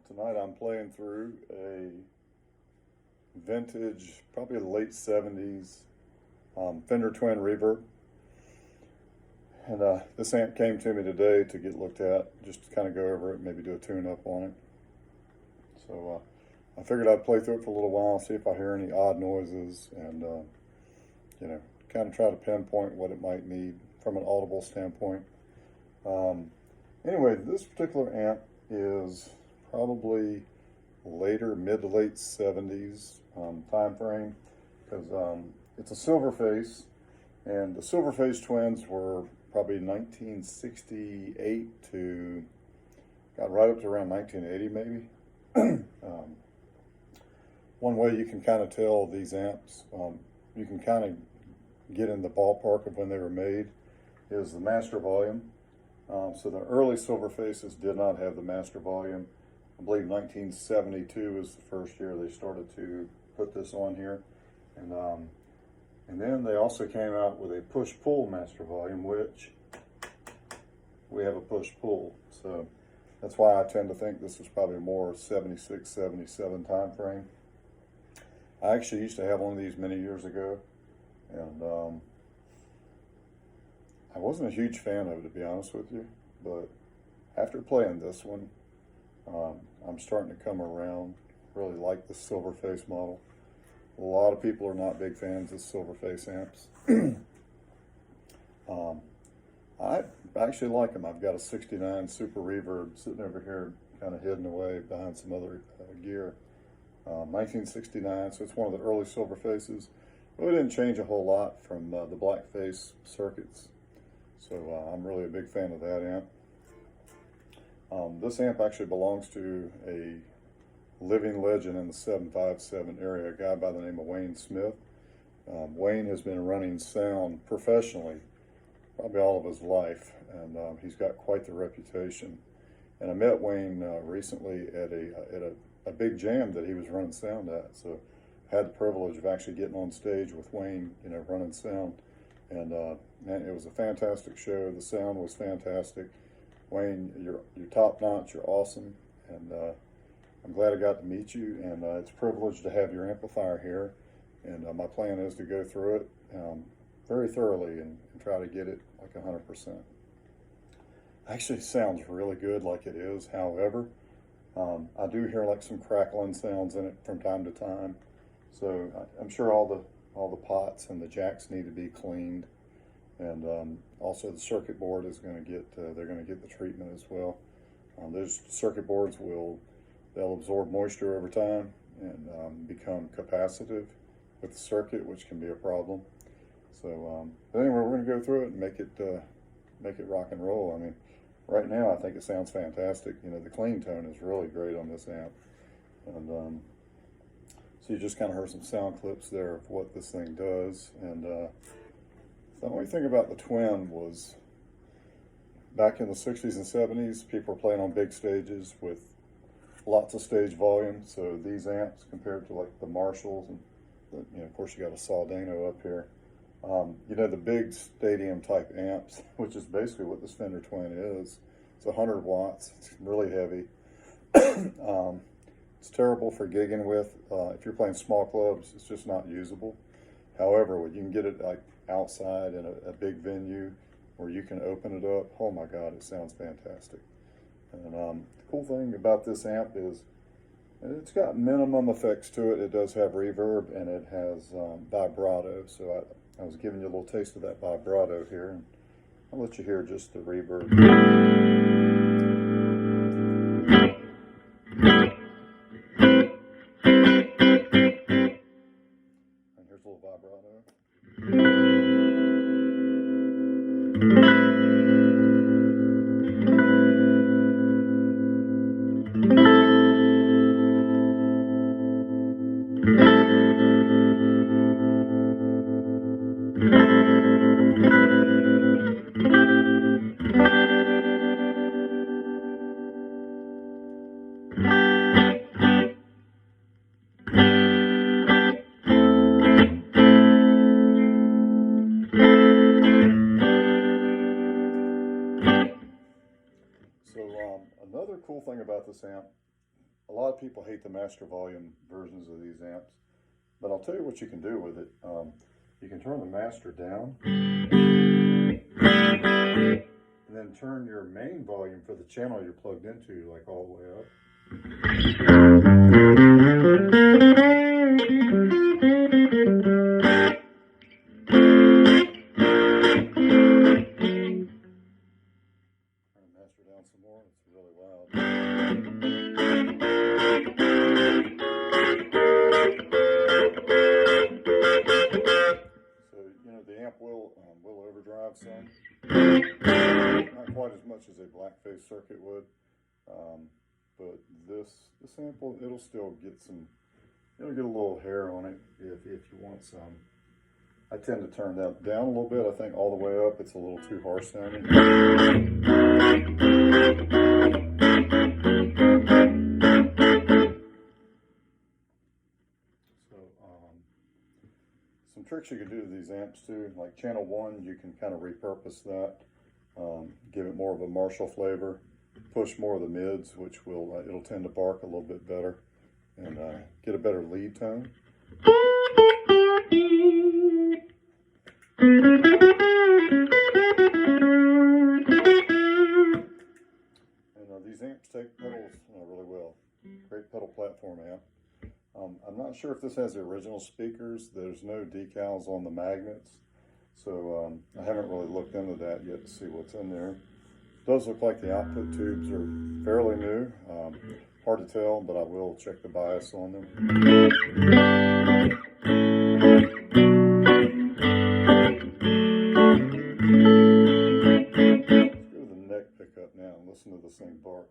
Tonight I'm playing through a vintage, probably the late 70s Fender Twin Reverb. And this amp came to me today to get looked at, just to kind of go over it, maybe do a tune-up on it. So I figured I'd play through it for a little while, see if I hear any odd noises, and you know, kind of try to pinpoint what it might need from an audible standpoint. Anyway, this particular amp is probably later, mid to late 70s time frame, because it's a silver face, and the silver face twins were probably 1968 to, got right up to around 1980 maybe. One way you can kind of tell these amps, you can kind of get in the ballpark of when they were made, is the master volume. So the early silver faces did not have the master volume. I believe 1972 was the first year they started to put this on here. And then they also came out with a push-pull master volume, which we have a push-pull. So that's why I tend to think this was probably more 76, 77 time frame. I actually used to have one of these many years ago, and I wasn't a huge fan of it, to be honest with you, but after playing this one, I'm starting to come around, really like the silver face model. A lot of people are not big fans of silver face amps. I actually like them. I've got a 69 Super Reverb sitting over here, kind of hidden away behind some other gear. 1969, so it's one of the early silver faces. Really didn't change a whole lot from the black face circuits. So I'm really a big fan of that amp. This amp actually belongs to a living legend in the 757 area, a guy by the name of Wayne Smith. Wayne has been running sound professionally probably all of his life, and he's got quite the reputation. And I met Wayne recently at a big jam that he was running sound at. So I had the privilege of actually getting on stage with Wayne, you know, running sound. And man, it was a fantastic show. The sound was fantastic. Wayne, you're top notch. You're awesome, and I'm glad I got to meet you. And it's a privilege to have your amplifier here. And my plan is to go through it very thoroughly and try to get it like 100%. Actually, sounds really good like it is. However, I do hear like some crackling sounds in it from time to time. So I'm sure all the pots and the jacks need to be cleaned, and also the circuit board is going to get they're going to get the treatment as well. Those circuit boards they'll absorb moisture over time and become capacitive with the circuit, which can be a problem. So but anyway, we're going to go through it and make it rock and roll. I mean, right now I think it sounds fantastic. You know, the clean tone is really great on this amp, and so So you just kind of heard some sound clips there of what this thing does. And the only thing about the Twin was back in the 60s and 70s, people were playing on big stages with lots of stage volume. So these amps compared to like the Marshalls, and of course you got a Soldano up here. The big stadium type amps, which is basically what this Fender Twin is. It's 100 watts, it's really heavy. It's terrible for gigging with. If you're playing small clubs, it's just not usable. However, when you can get it like outside in a big venue where you can open it up, oh my God, it sounds fantastic. And the cool thing about this amp is it's got minimum effects to it. It does have reverb and it has vibrato. So I was giving you a little taste of that vibrato here, and I'll let you hear just the reverb. And here's a little vibrato. Another cool thing about this amp, a lot of people hate the master volume versions of these amps, but I'll tell you what you can do with it. You can turn the master down and then turn your main volume for the channel you're plugged into like all the way up. Down some more, it's really loud. So, the amp will overdrive some. Not quite as much as a blackface circuit would. But this amp, it'll still get it'll get a little hair on it if you want some. I tend to turn that down a little bit. I think all the way up, it's a little too harsh sounding. So, some tricks you can do to these amps too, like channel 1, you can kind of repurpose that, give it more of a Marshall flavor, push more of the mids, which it'll tend to bark a little bit better, and get a better lead tone. And these amps take pedals really well. Great pedal platform amp. I'm not sure if this has the original speakers. There's no decals on the magnets, so I haven't really looked into that yet to see what's in there. It does look like the output tubes are fairly new. Hard to tell, but I will check the bias on them. Now and listen to this thing bark.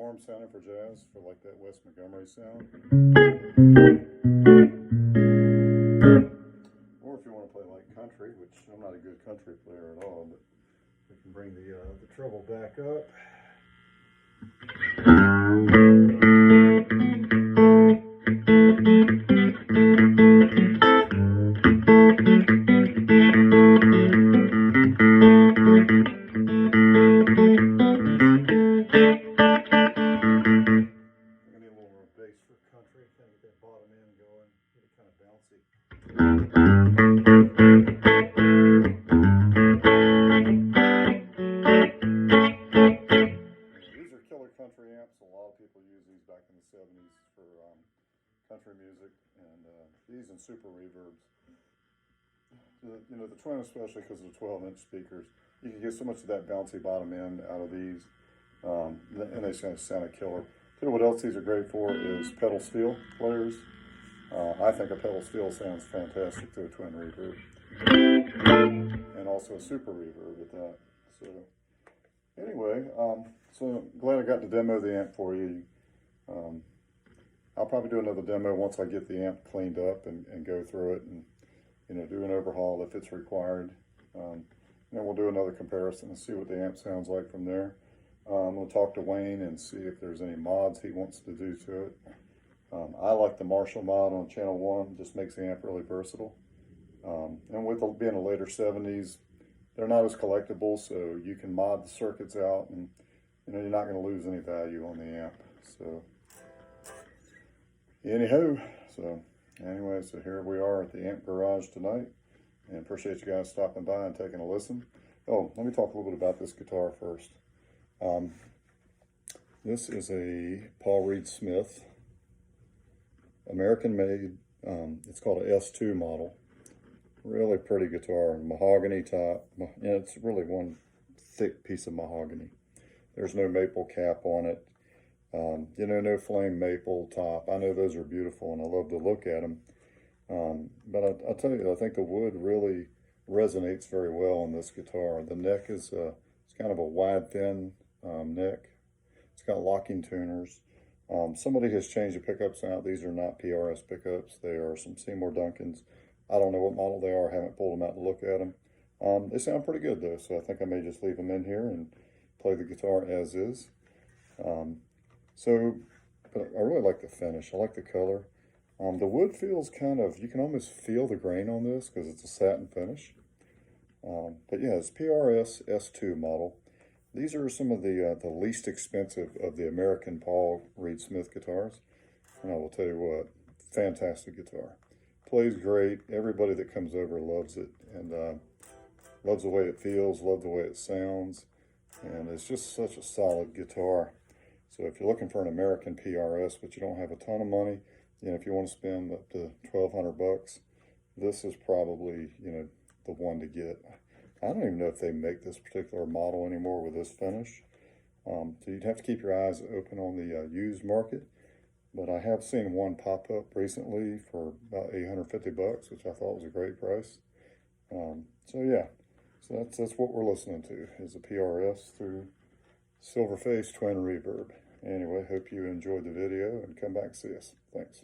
warm sounding for jazz, for like that Wes Montgomery sound. Or if you want to play like country, which I'm not a good country player at all, but we can bring the treble back up. Country amps. A lot of people use these back in the 70s for country music, and these and super reverbs. The Twin, especially because of the 12-inch speakers, you can get so much of that bouncy bottom end out of these, and they sound a killer. Tell you what else these are great for is pedal steel players. I think a pedal steel sounds fantastic to a Twin reverb, and also a super reverb at that. So anyway, so glad I got to demo the amp for you. I'll probably do another demo once I get the amp cleaned up and go through it and do an overhaul if it's required. Then we'll do another comparison and see what the amp sounds like from there. We'll talk to Wayne and see if there's any mods he wants to do to it. I like the Marshall mod on channel 1, just makes the amp really versatile. And with being a later 70s, they're not as collectible, so you can mod the circuits out, and you're not going to lose any value on the amp. So anyhow, so anyway, so here we are at the amp garage tonight, and appreciate you guys stopping by and taking a listen. Oh, let me talk a little bit about this guitar first. This is a Paul Reed Smith, American made. It's called a S2 model. Really pretty guitar, mahogany top, and it's really one thick piece of mahogany. There's no maple cap on it, no flame maple top. I know those are beautiful and I love to look at them, but I'll tell you, I think the wood really resonates very well on this guitar. The neck is it's kind of a wide, thin neck. It's got locking tuners. Somebody has changed the pickups out. These are not PRS pickups. They are some Seymour Duncans. I don't know what model they are. I haven't pulled them out to look at them. They sound pretty good though, so I think I may just leave them in here and play the guitar as is. But I really like the finish. I like the color. The wood feels kind of, you can almost feel the grain on this because it's a satin finish. But yeah, it's PRS S2 model. These are some of the least expensive of the American Paul Reed Smith guitars. And I will tell you what, fantastic guitar. Plays great. Everybody that comes over loves it, and loves the way it feels, loves the way it sounds, and it's just such a solid guitar. So if you're looking for an American PRS, but you don't have a ton of money, if you want to spend up to $1,200, this is probably the one to get. I don't even know if they make this particular model anymore with this finish. So you'd have to keep your eyes open on the used market. But I have seen one pop up recently for about $850, which I thought was a great price. So yeah, so that's what we're listening to, is a PRS through Silverface Twin Reverb. Anyway, hope you enjoyed the video and come back and see us. Thanks.